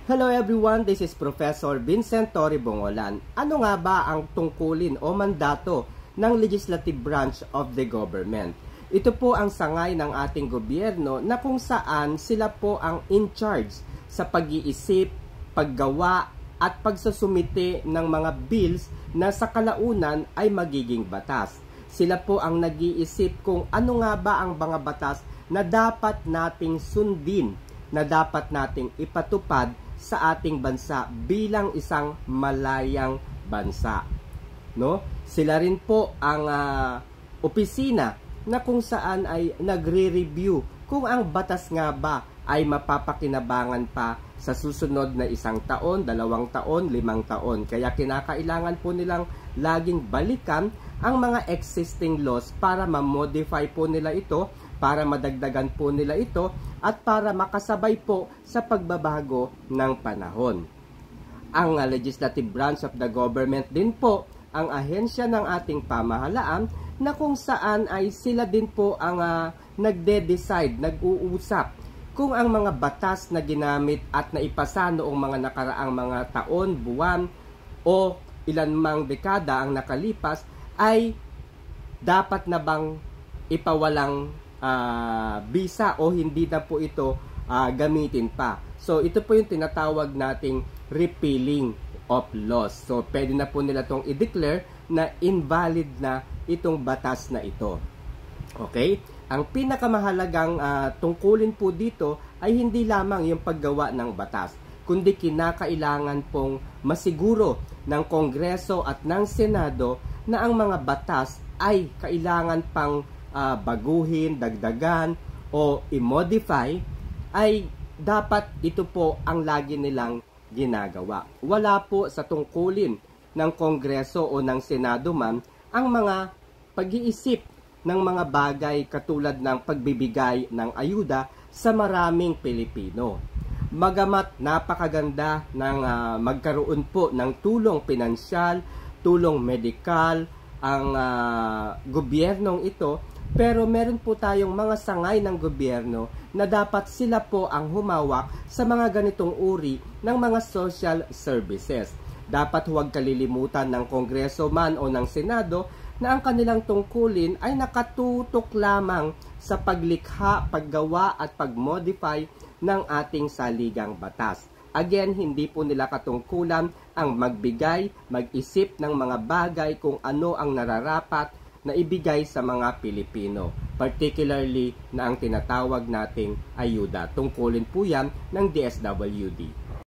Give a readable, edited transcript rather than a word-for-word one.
Hello everyone, this is Professor Vincent Torre Bongolan. Ano nga ba ang tungkulin o mandato ng legislative branch of the government? Ito po ang sangay ng ating gobyerno na kung saan sila po ang in charge sa pag-iisip, paggawa at pagsusumite ng mga bills na sa kalaunan ay magiging batas. Sila po ang nag-iisip kung ano nga ba ang mga batas na dapat nating sundin, na dapat nating ipatupad sa ating bansa bilang isang malayang bansa, no? Sila rin po ang opisina na kung saan ay nagre-review kung ang batas nga ba ay mapapakinabangan pa sa susunod na 1 taon, 2 taon, 5 taon. Kaya kinakailangan po nilang laging balikan ang mga existing laws para ma-modify po nila ito, para madagdagan po nila ito, at para makasabay po sa pagbabago ng panahon. Ang legislative branch of the government din po ang ahensya ng ating pamahalaan na kung saan ay sila din po ang nagde-decide, nag-uusap kung ang mga batas na ginamit at naipasa noong mga nakaraang mga taon, buwan o ilan mang dekada ang nakalipas ay dapat na bang ipawalang bisa o hindi na po ito gamitin pa. So ito po yung tinatawag nating repealing of laws. So pwede na po nila itong i-declare na invalid na itong batas na ito. Okay? Ang pinakamahalagang tungkulin po dito ay hindi lamang yung paggawa ng batas, kundi kinakailangan pong masiguro ng Kongreso at ng Senado na ang mga batas ay kailangan pang baguhin, dagdagan o i-modify, ay dapat ito po ang lagi nilang ginagawa. Wala po sa tungkulin ng Kongreso o ng Senado man ang mga pag-iisip ng mga bagay katulad ng pagbibigay ng ayuda sa maraming Pilipino. Magamat napakaganda ng magkaroon po ng tulong pinansyal, tulong medikal, ang gobyernong ito, pero meron po tayong mga sangay ng gobyerno na dapat sila po ang humawak sa mga ganitong uri ng mga social services. Dapat huwag kalilimutan ng Kongreso man o ng Senado na ang kanilang tungkulin ay nakatutok lamang sa paglikha, paggawa at pagmodify ng ating saligang batas. Again, hindi po nila katungkulan ang magbigay, mag-isip ng mga bagay kung ano ang nararapat na ibigay sa mga Pilipino, particularly na ang tinatawag nating ayuda. Tungkulin po yan ng DSWD.